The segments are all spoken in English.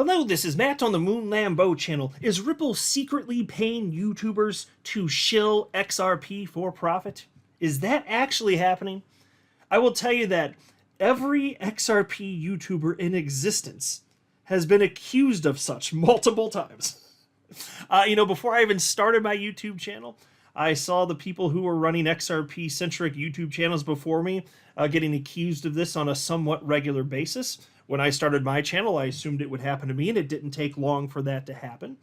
Hello, this is Matt on the Moon Lambeau channel. Is Ripple secretly paying YouTubers to shill XRP for profit? Is that actually happening? I will tell you that every XRP YouTuber in existence has been accused of such multiple times. Before I even started my YouTube channel, I saw the people who were running XRP-centric YouTube channels before me getting accused of this on a somewhat regular basis. When I started my channel, I assumed it would happen to me, and it didn't take long for that to happen.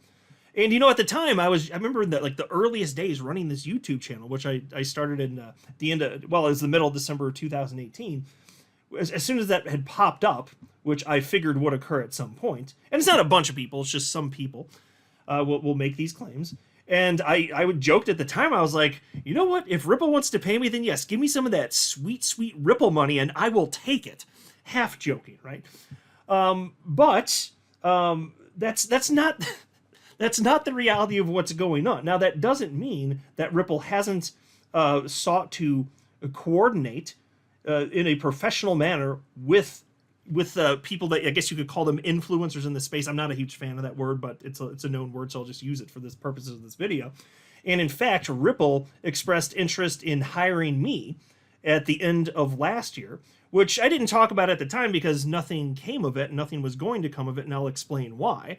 And at the time, I remember that like the earliest days running this YouTube channel, which I started in the end of, well, it was the middle of December of 2018. As soon as that had popped up, which I figured would occur at some point, and it's not a bunch of people, it's just some people will make these claims. And I would joked at the time, I was like, you know what? If Ripple wants to pay me, then yes, give me some of that sweet, sweet Ripple money, and I will take it. Half joking, right? But that's not that's not the reality of what's going on. Now, that doesn't mean that Ripple hasn't sought to coordinate in a professional manner with people that I guess you could call them influencers in the space. I'm not a huge fan of that word, but it's a known word, so I'll just use it for the purposes of this video. And in fact, Ripple expressed interest in hiring me at the end of last year, which I didn't talk about at the time because nothing came of it, nothing was going to come of it, and I'll explain why.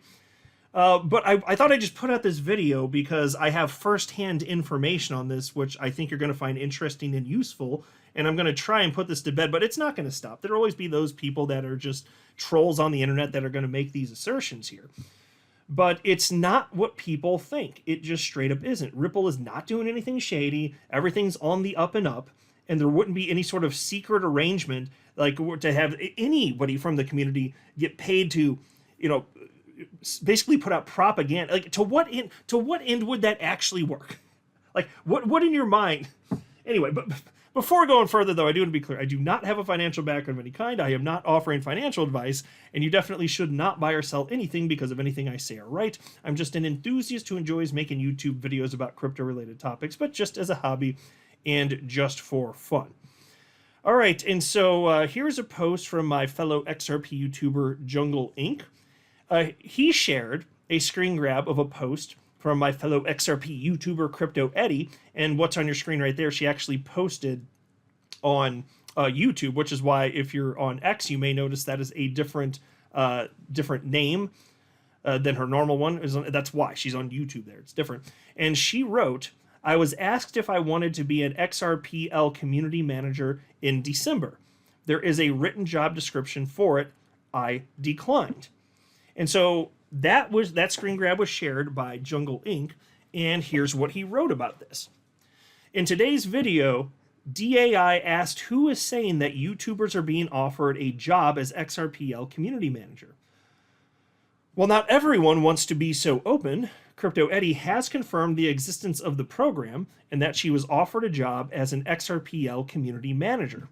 But I thought I'd just put out this video because I have firsthand information on this, which I think you're going to find interesting and useful, and I'm going to try and put this to bed, but it's not going to stop. There'll always be those people that are just trolls on the internet that are going to make these assertions here. But it's not what people think. It just straight up isn't. Ripple is not doing anything shady. Everything's on the up and up. And there wouldn't be any sort of secret arrangement, like to have anybody from the community get paid to, basically put out propaganda. Like, to what end would that actually work? Like, what in your mind? Anyway, but before going further, though, I do want to be clear. I do not have a financial background of any kind. I am not offering financial advice, and you definitely should not buy or sell anything because of anything I say or write. I'm just an enthusiast who enjoys making YouTube videos about crypto-related topics, but just as a hobby and just for fun. All right, and so here's a post from my fellow XRP YouTuber, Jungle Inc. He shared a screen grab of a post from my fellow XRP YouTuber, Crypto Eddie, and what's on your screen right there, she actually posted on YouTube, which is why if you're on X, you may notice that is a different name than her normal one. That's why she's on YouTube there. It's different. And she wrote, I was asked if I wanted to be an XRPL community manager in December. There is a written job description for it. I declined. And so that screen grab was shared by Jungle Inc. And here's what he wrote about this. In today's video, DAI asked who is saying that YouTubers are being offered a job as XRPL community manager. While not everyone wants to be so open, Crypto Eddie has confirmed the existence of the program and that she was offered a job as an XRPL community manager.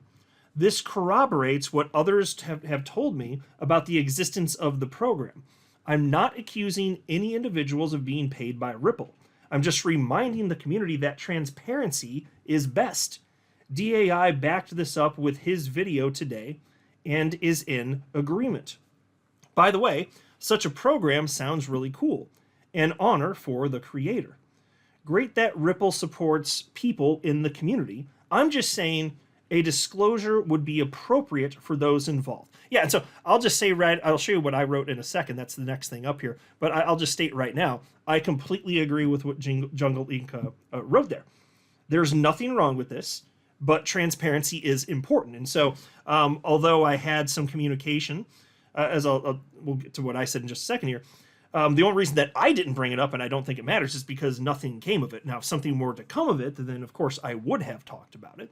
This corroborates what others have told me about the existence of the program. I'm not accusing any individuals of being paid by Ripple. I'm just reminding the community that transparency is best. DAI backed this up with his video today and is in agreement. By the way, such a program sounds really cool. An honor for the creator. Great that Ripple supports people in the community. I'm just saying a disclosure would be appropriate for those involved. Yeah, and so I'll just say I'll show you what I wrote in a second. That's the next thing up here. But I'll just state right now, I completely agree with what Jungle Inc. Wrote there. There's nothing wrong with this, but transparency is important. And so although I had some communication, we'll get to what I said in just a second here, the only reason that I didn't bring it up, and I don't think it matters, is because nothing came of it. Now, if something were to come of it, then of course I would have talked about it.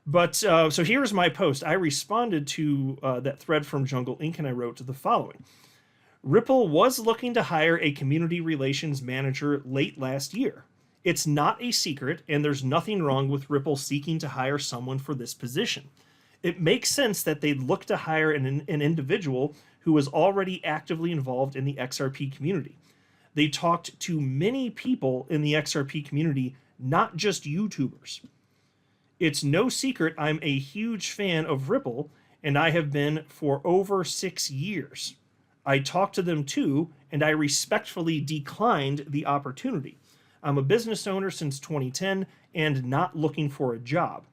But so here's my post. I responded to that thread from Jungle Inc. and I wrote the following. Ripple was looking to hire a community relations manager late last year. It's not a secret, and there's nothing wrong with Ripple seeking to hire someone for this position. It makes sense that they'd look to hire an individual who was already actively involved in the XRP community. They talked to many people in the XRP community, not just YouTubers. It's no secret I'm a huge fan of Ripple, and I have been for over 6 years. I talked to them too, and I respectfully declined the opportunity. I'm a business owner since 2010 and not looking for a job.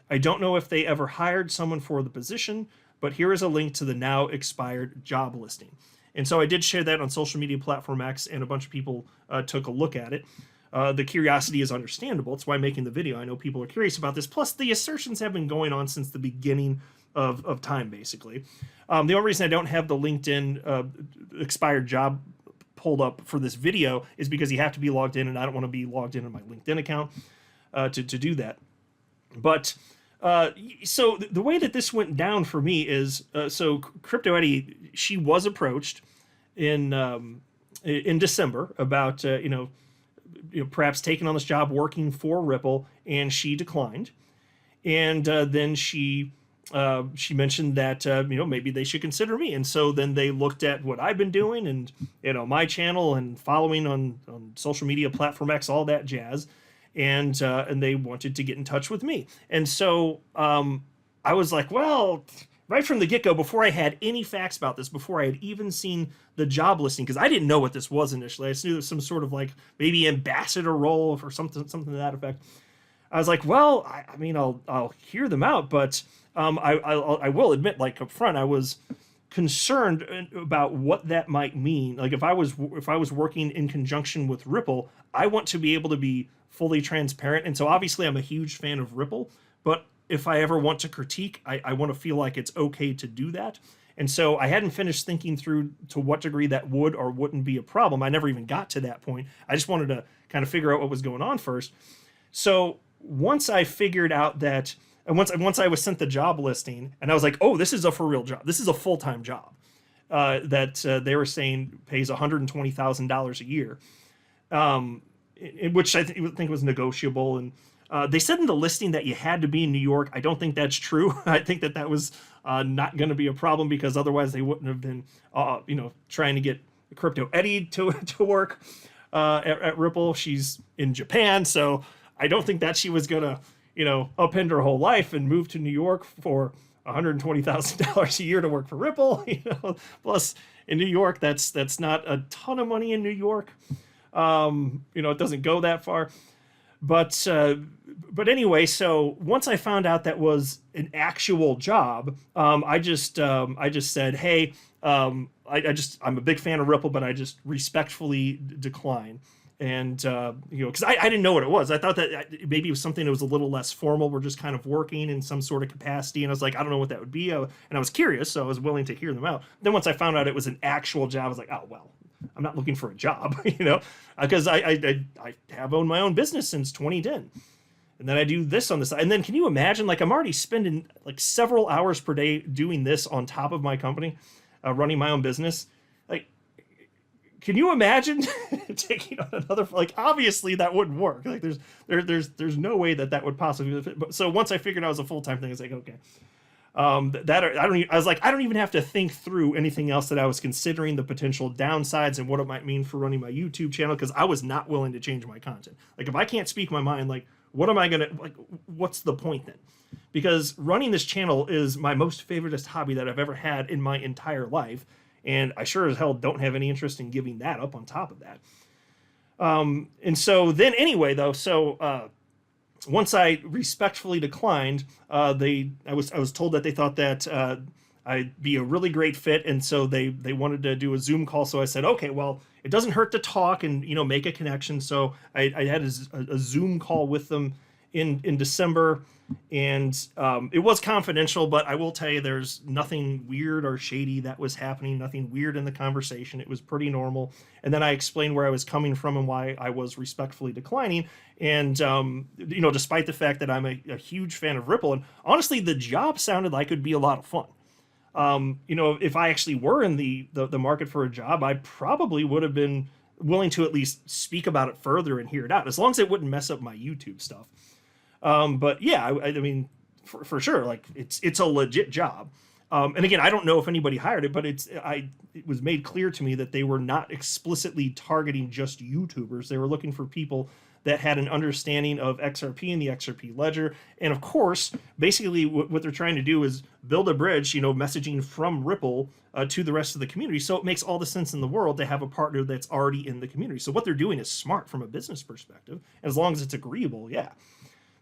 I don't know if they ever hired someone for the position, but here is a link to the now expired job listing. And so I did share that on social media platform X, and a bunch of people took a look at it. The curiosity is understandable. It's why I'm making the video. I know people are curious about this. Plus, the assertions have been going on since the beginning of time, basically. The only reason I don't have the LinkedIn expired job pulled up for this video is because you have to be logged in, and I don't want to be logged in on my LinkedIn account to do that. But so the way that this went down for me is, so Crypto Eddie, she was approached in December about perhaps taking on this job working for Ripple, and she declined. And then she mentioned that maybe they should consider me. And so then they looked at what I've been doing, and my channel and following on social media platform X, all that jazz. And they wanted to get in touch with me. And so I was like, well, right from the get-go, before I had any facts about this, before I had even seen the job listing, because I didn't know what this was initially. I just knew it was some sort of like maybe ambassador role or something to that effect. I was like, well, I mean, I'll hear them out, but I will admit, like up front, I was concerned about what that might mean. Like if I was working in conjunction with Ripple, I want to be able to be fully transparent. And so obviously I'm a huge fan of Ripple, but if I ever want to critique, I want to feel like it's okay to do that. And so I hadn't finished thinking through to what degree that would or wouldn't be a problem. I never even got to that point. I just wanted to kind of figure out what was going on first. So once I figured out that, and once I was sent the job listing, and I was like, oh, this is a for real job. This is a full-time job that they were saying pays $120,000 a year, which I think was negotiable. And they said in the listing that you had to be in New York. I don't think that's true. I think that was not going to be a problem, because otherwise they wouldn't have been, trying to get Crypto Eddie to work at Ripple. She's in Japan, so I don't think that she was going to, upend her whole life and move to New York for $120,000 a year to work for Ripple. Plus in New York, that's not a ton of money in New York. It doesn't go that far. But anyway, so once I found out that was an actual job, I just said, hey, I'm a big fan of Ripple, but I just respectfully decline. And because I didn't know what it was. I thought that maybe it was something that was a little less formal. We're just kind of working in some sort of capacity, and I was like, I don't know what that would be. And I was curious, so I was willing to hear them out. Then once I found out it was an actual job, I was like, oh well, I'm not looking for a job, because I have owned my own business since 2010. And then I do this on the side. And then can you imagine, like, I'm already spending like several hours per day doing this on top of my company, running my own business. Like, can you imagine taking on another, like, obviously that wouldn't work. Like there's no way that would possibly fit. But so once I figured out it was a full-time thing, I was like, okay. I was like, I don't even have to think through anything else that I was considering the potential downsides and what it might mean for running my YouTube channel, because I was not willing to change my content. Like if I can't speak my mind, like what am I gonna, like, what's the point then? Because running this channel is my most favoriteest hobby that I've ever had in my entire life, and I sure as hell don't have any interest in giving that up on top of that. And so then anyway though, so once I respectfully declined, I was told that they thought that I'd be a really great fit, and so they wanted to do a Zoom call. So I said, okay, well, it doesn't hurt to talk and make a connection. So I had a Zoom call with them in December, and it was confidential, but I will tell you, there's nothing weird or shady that was happening. Nothing weird in the conversation. It was pretty normal. And then I explained where I was coming from and why I was respectfully declining. And despite the fact that I'm a huge fan of Ripple, and honestly, the job sounded like it'd be a lot of fun. If I actually were in the market for a job, I probably would have been willing to at least speak about it further and hear it out, as long as it wouldn't mess up my YouTube stuff. But yeah, I mean, for sure, like it's a legit job. And again, I don't know if anybody hired it, but it was made clear to me that they were not explicitly targeting just YouTubers. They were looking for people that had an understanding of XRP and the XRP ledger. And of course, basically what they're trying to do is build a bridge, messaging from Ripple to the rest of the community. So it makes all the sense in the world to have a partner that's already in the community. So what they're doing is smart from a business perspective, as long as it's agreeable, yeah.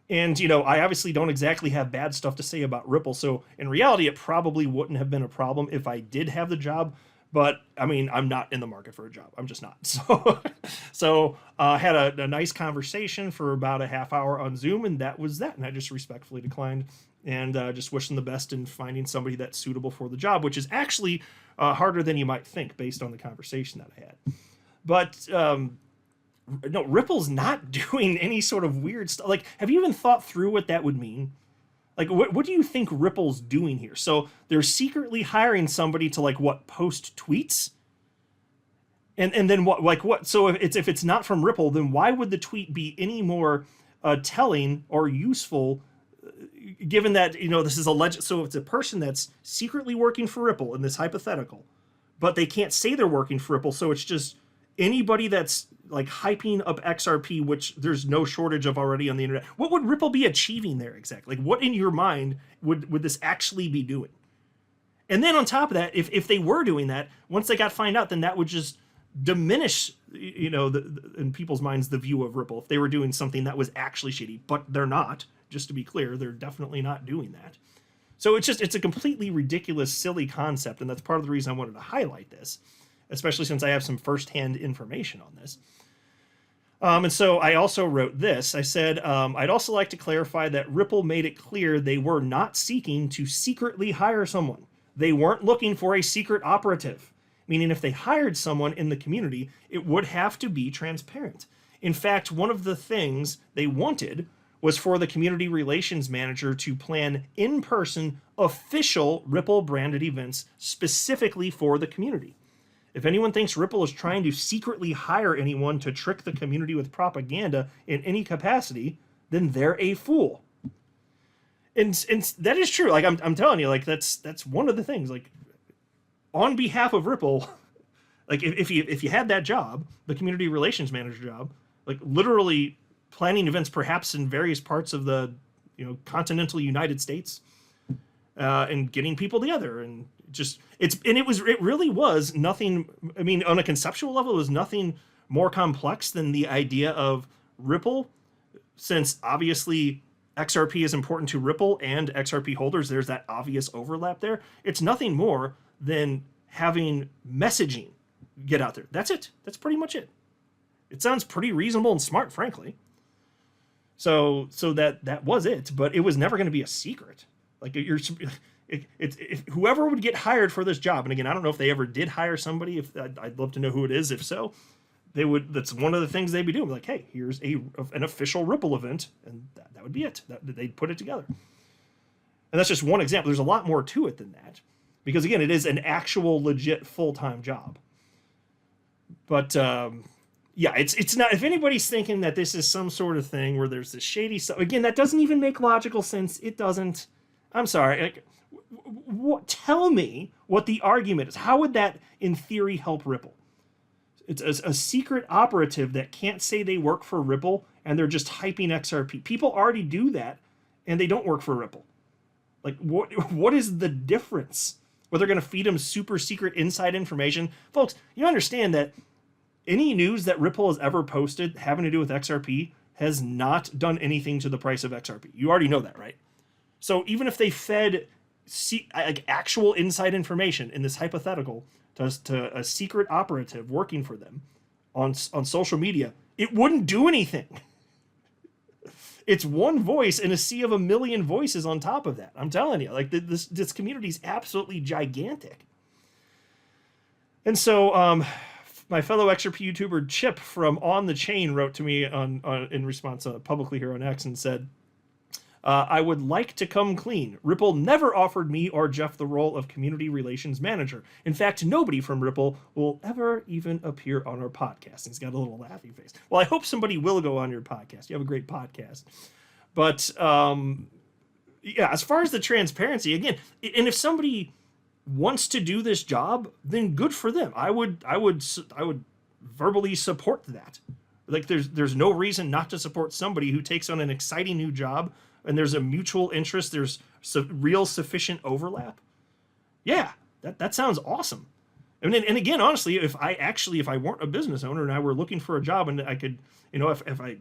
And, I obviously don't exactly have bad stuff to say about Ripple. So in reality, it probably wouldn't have been a problem if I did have the job. But I mean, I'm not in the market for a job. I'm just not. So had a nice conversation for about a half hour on Zoom, and that was that. And I just respectfully declined, and just wish them the best in finding somebody that's suitable for the job, which is actually harder than you might think based on the conversation that I had. But no, Ripple's not doing any sort of weird stuff. Like, have you even thought through what that would mean? Like, what do you think Ripple's doing here? So they're secretly hiring somebody to post tweets? And then what? So if it's not from Ripple, then why would the tweet be any more telling or useful, given that, this is alleged? So it's a person that's secretly working for Ripple in this hypothetical, but they can't say they're working for Ripple. So it's just anybody that's hyping up XRP, which there's no shortage of already on the internet. What would Ripple be achieving there exactly? What in your mind would this actually be doing? And then on top of that, if they were doing that, once they got find out, then that would just diminish, in people's minds, the view of Ripple. If they were doing something that was actually shady, but they're not. Just to be clear, they're definitely not doing that. So it's a completely ridiculous, silly concept, and that's part of the reason I wanted to highlight this, especially since I have some firsthand information on this. And so I also wrote this. I said, I'd also like to clarify that Ripple made it clear they were not seeking to secretly hire someone. They weren't looking for a secret operative, meaning if they hired someone in the community, it would have to be transparent. In fact, one of the things they wanted was for the community relations manager to plan in-person official Ripple branded events specifically for the community. If anyone thinks Ripple is trying to secretly hire anyone to trick the community with propaganda in any capacity, then they're a fool. And that is true. I'm telling you, that's one of the things. On behalf of Ripple, if you had that job, the community relations manager job, literally planning events perhaps in various parts of the continental United States, and getting people together, and it really was nothing. I mean, on a conceptual level, it was nothing more complex than the idea of Ripple, since obviously XRP is important to Ripple and XRP holders. There's that obvious overlap there. It's nothing more than having messaging get out there. That's it. That's pretty much it. It sounds pretty reasonable and smart, frankly. So that was it, but it was never going to be a secret. If whoever would get hired for this job, and again, I don't know if they ever did hire somebody. If I'd love to know who it is. If so, they would. That's one of the things they'd be doing. Hey, here's an official Ripple event, and that would be it. They'd put it together. And that's just one example. There's a lot more to it than that, because again, it is an actual legit full-time job. But yeah, it's not. If anybody's thinking that this is some sort of thing where there's this shady stuff, again, that doesn't even make logical sense. It doesn't. I'm sorry. Tell me what the argument is. How would that, in theory, help Ripple? It's a secret operative that can't say they work for Ripple, and they're just hyping XRP. People already do that, and they don't work for Ripple. What is the difference? Well, they're going to feed them super secret inside information. Folks, you understand that any news that Ripple has ever posted having to do with XRP has not done anything to the price of XRP. You already know that, right? So even if they fed actual inside information in this hypothetical to a secret operative working for them on social media, it wouldn't do anything. It's one voice in a sea of a million voices on top of that. I'm telling you, this community is absolutely gigantic. And so my fellow XRP YouTuber Chip from On the Chain wrote to me in response publicly here on X and said, I would like to come clean. Ripple never offered me or Jeff the role of community relations manager. In fact, nobody from Ripple will ever even appear on our podcast. And he's got a little laughy face. Well, I hope somebody will go on your podcast. You have a great podcast. But yeah, as far as the transparency, again, and if somebody wants to do this job, then good for them. I would verbally support that. Like there's no reason not to support somebody who takes on an exciting new job and there's a mutual interest, there's real sufficient overlap. Yeah, that sounds awesome. And again, honestly, if I weren't a business owner and I were looking for a job and I could, if I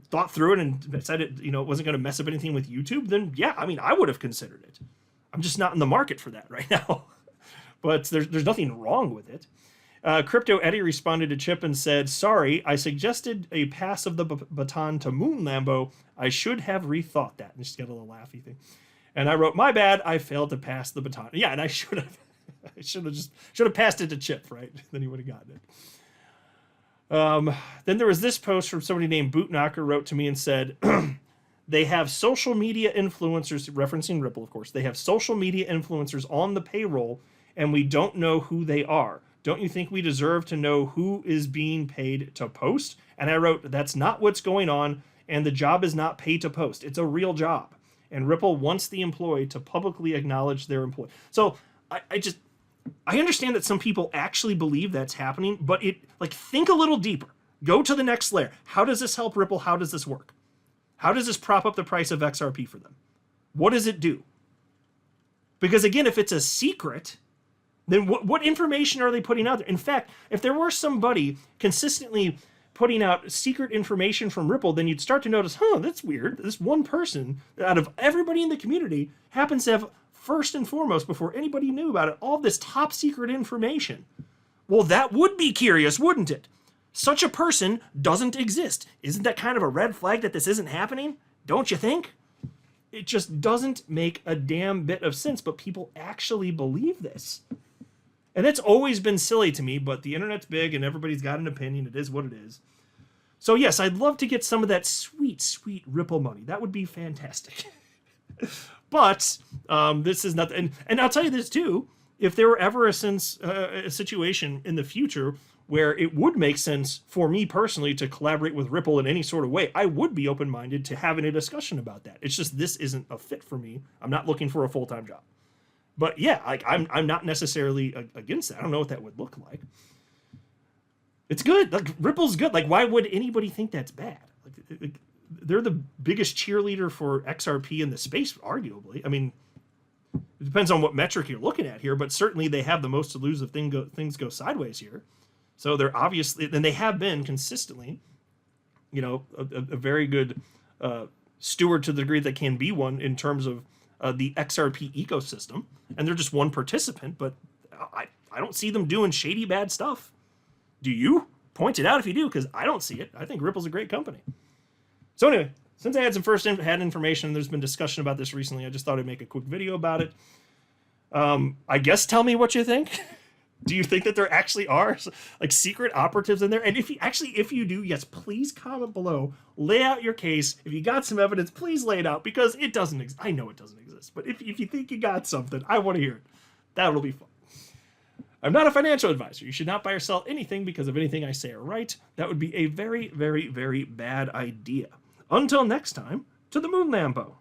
thought through it and decided, it wasn't going to mess up anything with YouTube, then yeah, I mean, I would have considered it. I'm just not in the market for that right now. But there's nothing wrong with it. Crypto Eddie responded to Chip and said, "Sorry, I suggested a pass of the baton to Moon Lambo. I should have rethought that." And just got a little laughy thing. And I wrote, "My bad, I failed to pass the baton." Yeah, and I should have. I should have passed it to Chip, right? Then he would have gotten it. Then there was this post from somebody named Bootknocker wrote to me and said, they have social media influencers, referencing Ripple, of course. They have social media influencers on the payroll, and we don't know who they are. Don't you think we deserve to know who is being paid to post? And I wrote, that's not what's going on, and the job is not pay to post. It's a real job. And Ripple wants the employee to publicly acknowledge their employee. So I understand that some people actually believe that's happening, but think a little deeper. Go to the next layer. How does this help Ripple? How does this work? How does this prop up the price of XRP for them? What does it do? Because again, if it's a secret, then what information are they putting out there? In fact, if there were somebody consistently putting out secret information from Ripple, then you'd start to notice, that's weird. This one person out of everybody in the community happens to have, first and foremost, before anybody knew about it, all this top secret information. Well, that would be curious, wouldn't it? Such a person doesn't exist. Isn't that kind of a red flag that this isn't happening? Don't you think? It just doesn't make a damn bit of sense, but people actually believe this. And that's always been silly to me, but the internet's big and everybody's got an opinion. It is what it is. So yes, I'd love to get some of that sweet, sweet Ripple money. That would be fantastic. But this is not, and I'll tell you this too, if there were ever a situation in the future where it would make sense for me personally to collaborate with Ripple in any sort of way, I would be open-minded to having a discussion about that. It's just this isn't a fit for me. I'm not looking for a full-time job. But yeah, I'm not necessarily against that. I don't know what that would look like. It's good. Like Ripple's good. Like why would anybody think that's bad? They're the biggest cheerleader for XRP in the space, arguably. I mean, it depends on what metric you're looking at here, but certainly they have the most to lose if things go sideways here. So they're obviously, and they have been consistently, a very good steward to the degree that can be one in terms of the XRP ecosystem. And they're just one participant, but I don't see them doing shady bad stuff. Do you? Point it out if you do, because I don't see it. I think Ripple's a great company. So anyway, since I had some first-hand information, there's been discussion about this recently, I just thought I'd make a quick video about it. I guess tell me what you think. Do you think that there actually are secret operatives in there? And if you do, yes, please comment below. Lay out your case. If you got some evidence, please lay it out, because it doesn't exist. I know it doesn't exist, but if you think you got something, I want to hear it. That'll be fun. I'm not a financial advisor. You should not buy or sell anything because of anything I say or write. That would be a very, very, very bad idea. Until next time, to the Moon Lambo.